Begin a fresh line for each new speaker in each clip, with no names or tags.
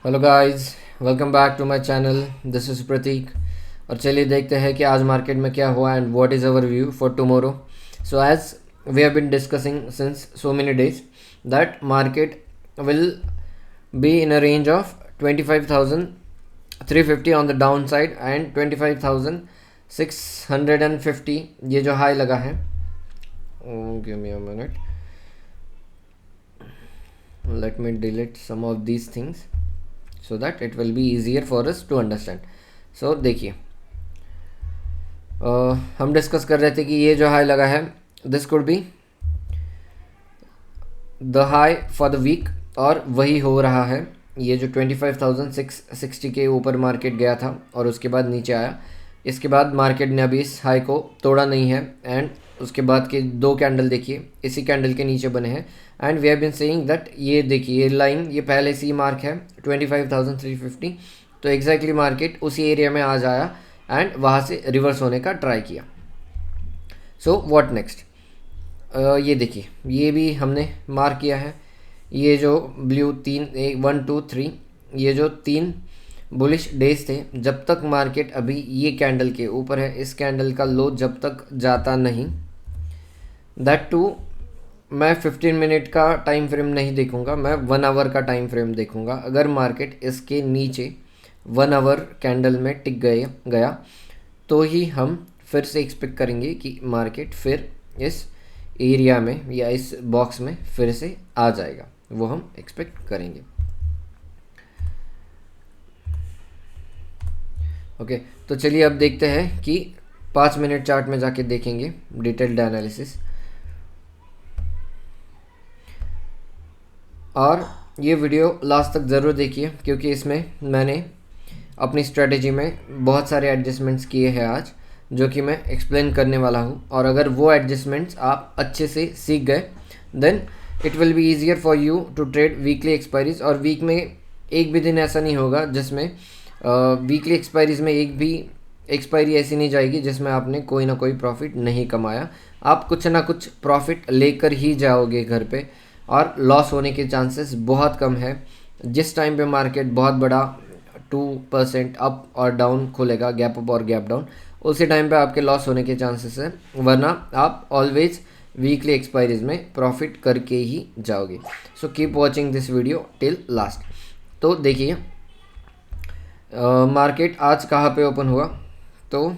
Hello guys, welcome back to my channel. This is Prateek. और चलिए देखते हैं कि आज मार्केट में क्या हुआ and what is our view for tomorrow. So as we have been discussing since so many days that market will be in a range of 25,350 on the down side and 25,650 ये जो high लगा है। Give me a minute, let me delete some of these things so that it will be easier for us to understand. So देखिए, हम discuss कर रहे थे कि ये जो हाई लगा है this could be the high for the week, और वही हो रहा है। ये जो 25,660 के ऊपर मार्केट गया था और उसके बाद नीचे आया। इसके बाद मार्केट ने अभी इस हाई को तोड़ा नहीं है एंड उसके बाद के दो कैंडल देखिए इसी कैंडल के नीचे बने हैं। And we have been saying that ये देखिए ये लाइन ये पहले से ही मार्क है 25,350। तो एग्जैक्टली मार्केट उसी एरिया में आज आया एंड वहाँ से रिवर्स होने का ट्राई किया। सो व्हाट नेक्स्ट, ये देखिए ये भी हमने मार्क किया है। ये जो ब्लू तीन 1 2 3 ये जो तीन बुलिश डेज थे, जब तक मार्केट अभी ये कैंडल के ऊपर है, इस कैंडल का लो जब तक जाता नहीं, दैट टू मैं 15 मिनट का टाइम फ्रेम नहीं देखूंगा, मैं 1 आवर का टाइम फ्रेम देखूंगा। अगर मार्केट इसके नीचे 1 आवर कैंडल में टिक गया तो ही हम फिर से एक्सपेक्ट करेंगे कि मार्केट फिर इस एरिया में या इस बॉक्स में फिर से आ जाएगा, वो हम एक्सपेक्ट करेंगे। ओके, तो चलिए अब देखते हैं कि 5 मिनट चार्ट में जाके देखेंगे डिटेल्ड एनालिसिस। और ये वीडियो लास्ट तक ज़रूर देखिए क्योंकि इसमें मैंने अपनी स्ट्रेटेजी में बहुत सारे एडजस्टमेंट्स किए हैं आज, जो कि मैं एक्सप्लेन करने वाला हूँ। और अगर वो एडजस्टमेंट्स आप अच्छे से सीख गए then it will be easier for you to trade weekly expiries. और वीक में एक भी दिन ऐसा नहीं होगा जिसमें वीकली एक्सपायरीज में एक भी एक्सपायरी ऐसी नहीं जाएगी जिसमें आपने कोई ना कोई प्रॉफिट नहीं कमाया। आप कुछ ना कुछ प्रॉफिट लेकर ही जाओगे घर पे, और लॉस होने के चांसेस बहुत कम है। जिस टाइम पे मार्केट बहुत बड़ा 2% अप और डाउन खोलेगा, गैप अप और गैप डाउन, उसी टाइम पे आपके लॉस होने के चांसेस है, वरना आप ऑलवेज वीकली एक्सपायरीज में प्रॉफिट करके ही जाओगे। So keep watching this video till last. तो देखिए मार्केट आज कहाँ पे ओपन हुआ। तो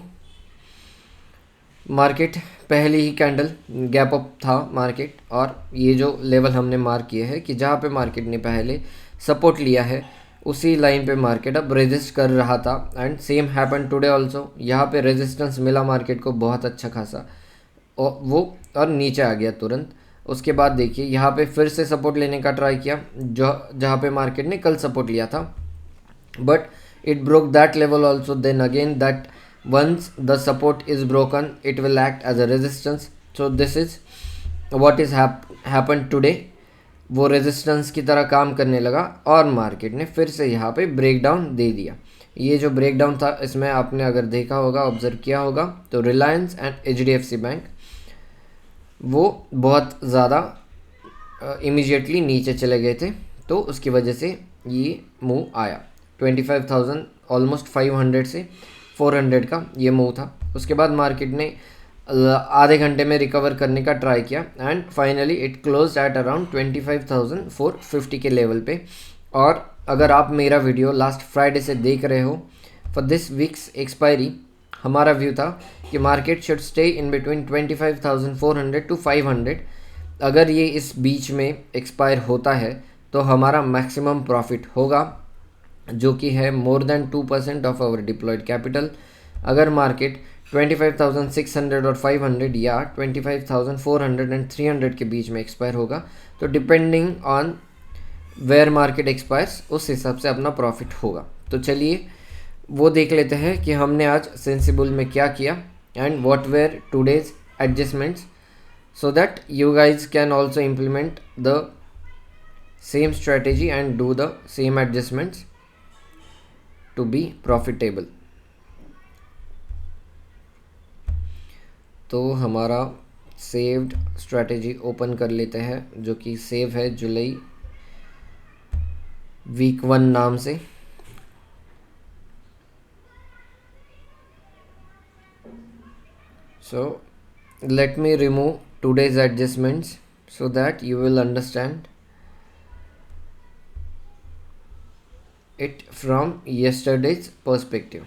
मार्केट पहली ही कैंडल गैप अप था मार्केट, और ये जो लेवल हमने मार्क किए हैं कि जहाँ पे मार्केट ने पहले सपोर्ट लिया है उसी लाइन पे मार्केट अब रेजिस्ट कर रहा था। And same happen today also, यहाँ पे रेजिस्टेंस मिला मार्केट को बहुत अच्छा खासा, और वो और नीचे आ गया तुरंत। उसके बाद देखिए यहाँ पे फिर से सपोर्ट लेने का ट्राई किया जो जहाँ पे मार्केट ने कल सपोर्ट लिया था, but it broke that level also. Then again that once the support is broken it will act as a resistance. So this is what is happened today। वो रेजिस्टेंस की तरह काम करने लगा और मार्केट ने फिर से यहाँ पे ब्रेक डाउन दे दिया। ये जो ब्रेक डाउन था इसमें आपने अगर देखा होगा, ऑब्जर्व किया होगा, तो रिलायंस एंड HDFC बैंक वो बहुत ज़्यादा इमीडिएटली नीचे चले गए थे, तो उसकी वजह से ये मूव आया। 25,000 ऑलमोस्ट 500 से 400 का ये मूव था। उसके बाद मार्केट ने आधे घंटे में रिकवर करने का ट्राई किया and finally it close at around 25,450 के लेवल पे। और अगर आप मेरा वीडियो लास्ट फ्राइडे से देख रहे हो फॉर दिस वीक्स एक्सपायरी, हमारा व्यू था कि market should stay in between 25,400 to 500। अगर ये इस बीच में एक्सपायर होता है तो हमारा मैक्सिमम प्रॉफिट होगा, जो कि है more than 2% of our deployed capital. अगर मार्केट 25,600 और 500 या 25,400 एंड 300 के बीच में एक्सपायर होगा तो depending on where market expires उस हिसाब से अपना प्रॉफिट होगा। तो चलिए वो देख लेते हैं कि हमने आज सेंसिबल में क्या किया and what were today's adjustments, so that you guys can also implement the same strategy and do the same adjustments to be profitable। तो हमारा सेव्ड स्ट्रैटेजी ओपन कर लेते हैं, जो कि सेव है जुलाई वीक 1 नाम से। सो let me remove today's adjustments so that you will understand it from yesterday's perspective।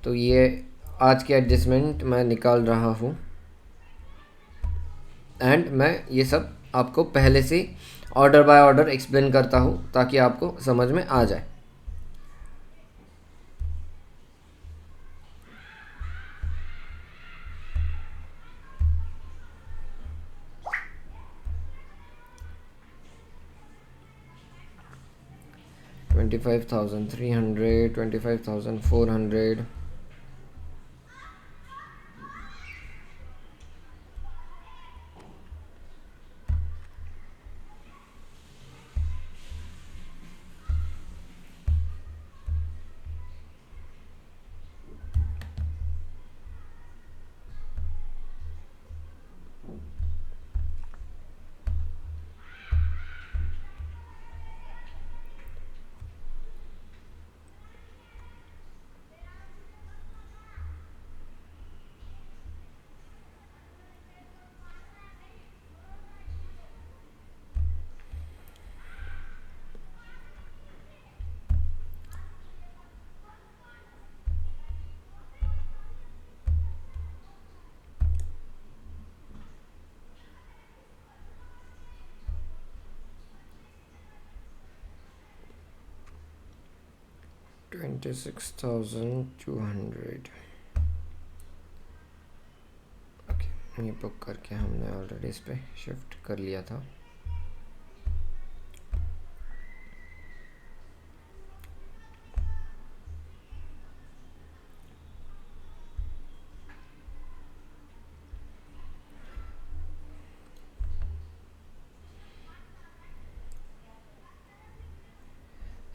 तो ये आज के एडजस्टमेंट मैं निकाल रहा हूँ एंड मैं ये सब आपको पहले से ऑर्डर बाय ऑर्डर एक्सप्लेन करता हूँ ताकि आपको समझ में आ जाए। $25,300, 25,400, $26,200। ओके, ये बुक करके हमने ऑलरेडी इस पे शिफ्ट कर लिया था।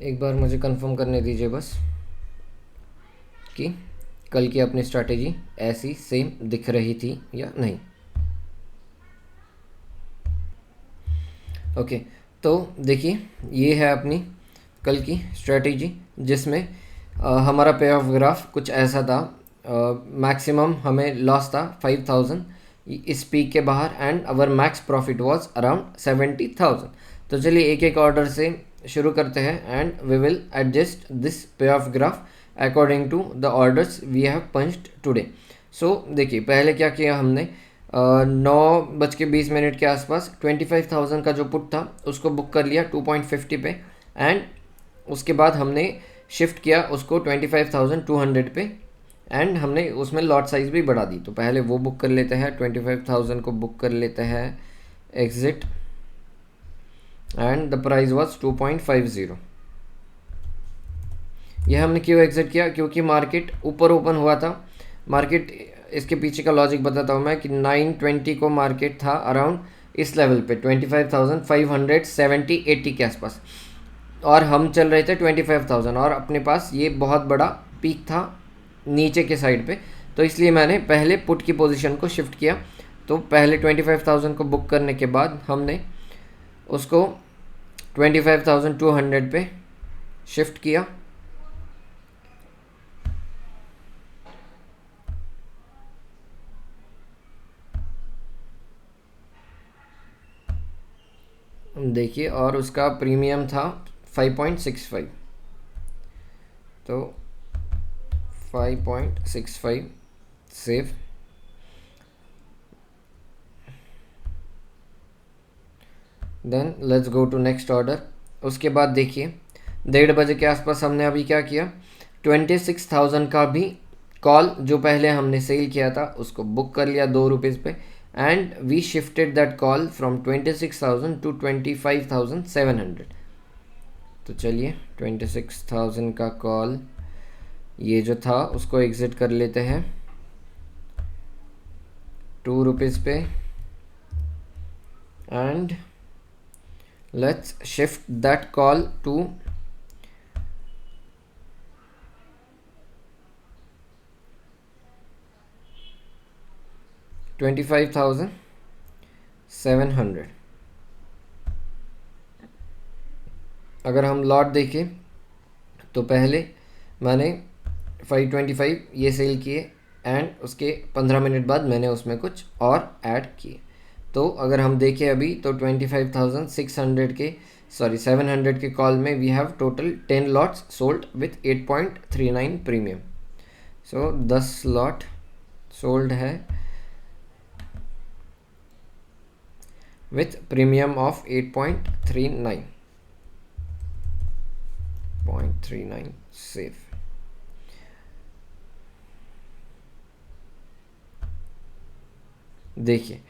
एक बार मुझे कंफर्म करने दीजिए बस कि कल की अपनी स्ट्रैटेजी ऐसी सेम दिख रही थी या नहीं। ओके, तो देखिए ये है अपनी कल की स्ट्रैटेजी जिसमें हमारा पे ऑफ ग्राफ कुछ ऐसा था। मैक्सिमम हमें लॉस था 5,000 इस पीक के बाहर and our max profit was around 70,000। तो चलिए एक एक ऑर्डर से शुरू करते हैं and we will adjust this payoff graph according to the orders we have punched today. So देखिए पहले क्या किया हमने, 9:20 के आसपास 25,000 का जो पुट था उसको बुक कर लिया 2.50 पे एंड उसके बाद हमने शिफ्ट किया उसको 25,200 पे एंड हमने उसमें लॉट साइज़ भी बढ़ा दी। तो पहले वो बुक कर लेते हैं, 25,000 को बुक कर लेते हैं exit and the price was 2.50। यह हमने क्यों एग्जिट किया, क्योंकि मार्केट ऊपर ओपन हुआ था। मार्केट, इसके पीछे का लॉजिक बताता हूँ मैं कि 920 को मार्केट था अराउंड इस लेवल पे 25,570-80 के आसपास और हम चल रहे थे 25,000 और अपने पास ये बहुत बड़ा पीक था नीचे के साइड पे। तो इसलिए मैंने पहले पुट की पोजीशन को शिफ्ट किया। तो पहले 25,000 को बुक करने के बाद हमने उसको 25,200 पे शिफ्ट किया। देखिए और उसका प्रीमियम था 5.65। तो 5.65 save. Then let's go to next order. उसके बाद देखिए 1:30 बजे के आसपास हमने अभी क्या किया, 26,000 का भी कॉल जो पहले हमने सेल किया था उसको बुक कर लिया ₹2 पे and we shifted that call from 26,000 to 25,700। तो चलिए 26,000 का कॉल ये जो था उसको एग्जिट कर लेते हैं ₹2 पे and let's shift that call to 25,700। अगर हम लॉट देखें तो पहले मैंने 525 ये सेल किए एंड उसके 15 मिनट बाद मैंने उसमें कुछ और ऐड किए। तो अगर हम देखें अभी तो 25,600 के 700 के कॉल में we have total 10 lots sold with 8.39 premium. So 10 lot sold है with premium of 8.39 सेफ। देखिए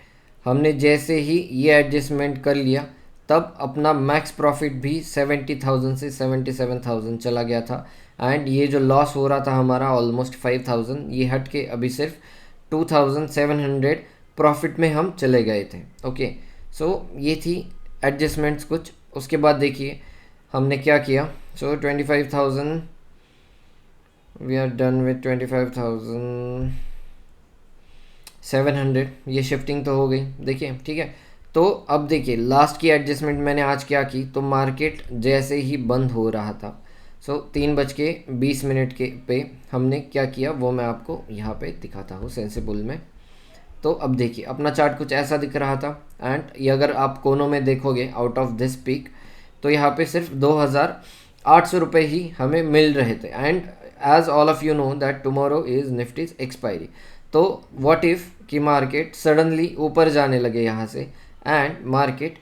हमने जैसे ही ये एडजस्टमेंट कर लिया तब अपना मैक्स प्रॉफिट भी 70,000 से 77,000 चला गया था एंड ये जो लॉस हो रहा था हमारा ऑलमोस्ट 5,000 ये हट के अभी सिर्फ 2,700 प्रॉफिट में हम चले गए थे। ओके सो ये थी एडजस्टमेंट्स कुछ। उसके बाद देखिए हमने क्या किया। सो 25,000 वी आर डन विथ 25,700 ये शिफ्टिंग तो हो गई। देखिए ठीक है। तो अब देखिए लास्ट की एडजस्टमेंट मैंने आज क्या की, तो मार्केट जैसे ही बंद हो रहा था 3:20 के पे हमने क्या किया वो मैं आपको यहाँ पे दिखाता हूँ सेंसिबल में। तो अब देखिए अपना चार्ट कुछ ऐसा दिख रहा था एंड ये अगर आप कोनों में देखोगे आउट ऑफ दिस पीक तो यहाँ पे सिर्फ 2,800 रुपये ही हमें मिल रहे थे and as all of you know that tomorrow is Nifty's expiry. तो व्हाट इफ़ कि मार्केट सडनली ऊपर जाने लगे यहाँ से एंड मार्केट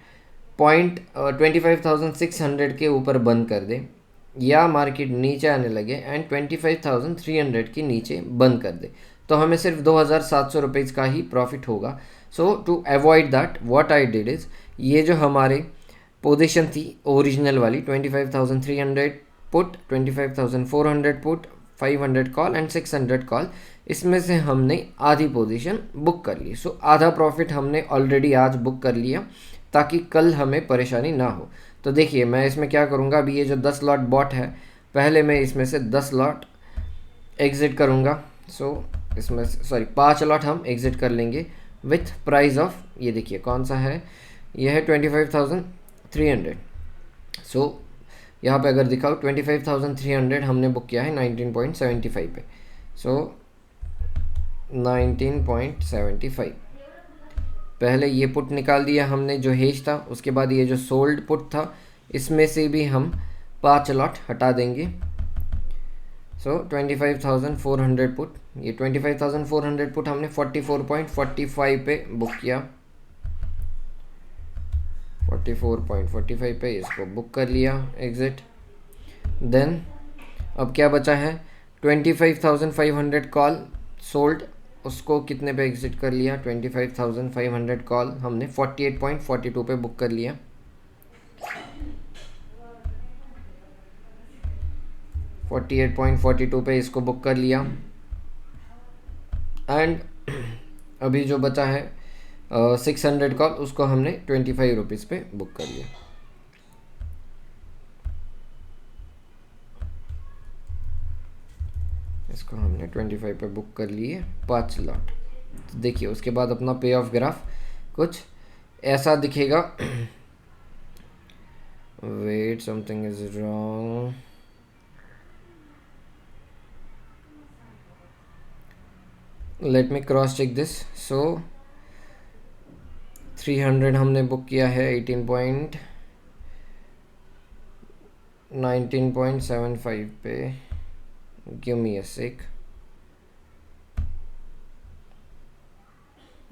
25,600 के ऊपर बंद कर दे या मार्केट नीचे आने लगे एंड 25,300 के नीचे बंद कर दे तो हमें सिर्फ 2,700 रुपीज़ का ही प्रॉफिट होगा। So to avoid that what I did is ये जो हमारे पोजीशन थी ओरिजिनल वाली 25,300 put 25,400 put 500 call and 600 call इसमें से हमने आधी पोजीशन बुक कर ली। सो आधा प्रॉफिट हमने ऑलरेडी आज बुक कर लिया ताकि कल हमें परेशानी ना हो। तो देखिए मैं इसमें क्या करूँगा, अभी ये जो 10 लॉट बॉट है पहले मैं इसमें से 10 लॉट एग्ज़िट करूँगा। सो इसमें 5 लॉट हम एग्ज़िट कर लेंगे विथ प्राइस ऑफ ये देखिए कौन सा है, ये है 25,300। सो यहाँ पे अगर दिखाओ 25,300 हमने बुक किया है 19.75 पे। सो 19.75 पहले ये पुट निकाल दिया हमने जो हेज था। उसके बाद ये जो सोल्ड पुट था इसमें से भी हम 5 लॉट हटा देंगे। सो 25,400 पुट, ये 25,400 पुट हमने 44.45 पे बुक किया। 44.45 पे इसको बुक कर लिया एग्ज़िट। देन अब क्या बचा है 25,500 कॉल सोल्ड, उसको कितने पे एग्ज़िट कर लिया 25,500 कॉल हमने 48.42 पे बुक कर लिया। 48.42 पे इसको बुक कर लिया एंड अभी जो बचा है 600 कॉल उसको हमने 25 रुपीज़ पे बुक कर लिया। इसको हमने 25 पे बुक कर लिए 5 लॉट। तो देखिए उसके बाद अपना पे ऑफ ग्राफ कुछ ऐसा दिखेगा। Wait something is wrong, let me cross check this. So 300 हमने बुक किया है 19.75 पे। Give me a sec.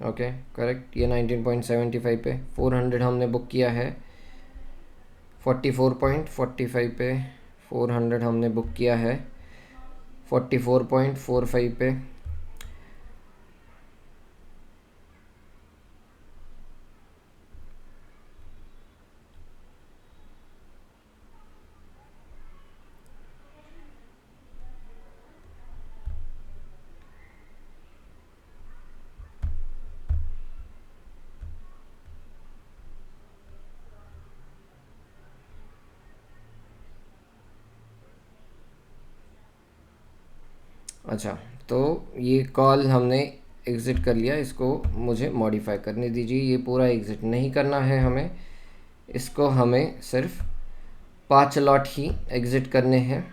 Okay correct, ये 19.75 पे 400 हमने बुक किया है 44.45 पे। 400 हमने बुक किया है 44.45 पे। अच्छा तो ये कॉल हमने एग्ज़िट कर लिया, इसको मुझे मॉडिफाई करने दीजिए। ये पूरा एग्ज़िट नहीं करना है हमें, इसको हमें सिर्फ 5 लॉट ही एग्ज़िट करने हैं।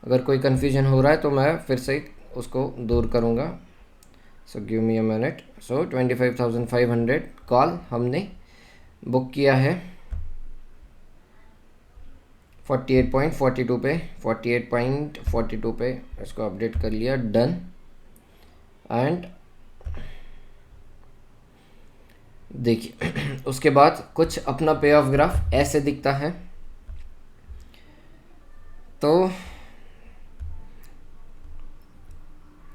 अगर कोई कन्फ्यूजन हो रहा है तो मैं फिर से उसको दूर करूँगा। So give me a minute. So 25,500 call हमने बुक किया है 48.42 पे, 48.42 पे इसको अपडेट कर लिया, डन। एंड देखिए उसके बाद कुछ अपना पे ऑफ ग्राफ ऐसे दिखता है। तो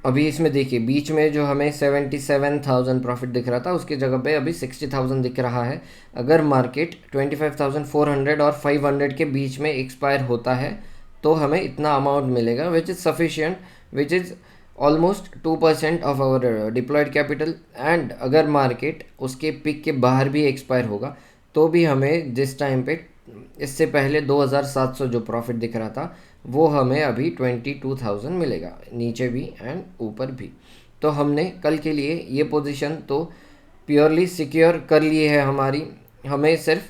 अभी इसमें देखिए बीच में जो हमें 77,000 प्रॉफिट दिख रहा था उसकी जगह पे अभी 60,000 दिख रहा है। अगर मार्केट 25,400 और 500 के बीच में एक्सपायर होता है तो हमें इतना अमाउंट मिलेगा, which is sufficient, which is almost 2% of our deployed capital. And अगर मार्केट उसके पिक के बाहर भी एक्सपायर होगा तो भी हमें जिस टाइम पे इससे पहले 2,700 जो प्रॉफिट दिख रहा था वो हमें अभी 22,000 मिलेगा, नीचे भी एंड ऊपर भी। तो हमने कल के लिए ये पोजीशन तो प्योरली सिक्योर कर लिए है हमारी। हमें सिर्फ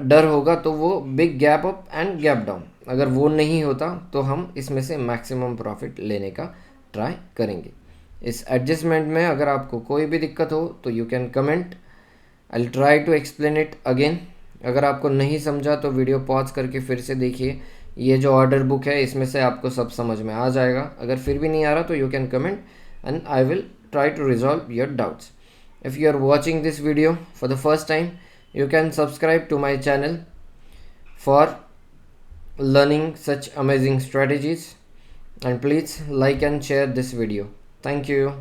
डर होगा तो वो big gap up and gap down, अगर वो नहीं होता तो हम इसमें से मैक्सिमम प्रॉफिट लेने का ट्राई करेंगे। इस एडजस्टमेंट में अगर आपको कोई भी दिक्कत हो तो you can comment, I will try to explain it again. अगर आपको नहीं समझा तो वीडियो पॉज करके फिर से देखिए, ये जो ऑर्डर बुक है इसमें से आपको सब समझ में आ जाएगा। अगर फिर भी नहीं आ रहा तो you can comment and I will try to resolve your doubts. If you are watching this video for the first time, you can subscribe to my channel for learning such amazing strategies, and please like and share this video. Thank you.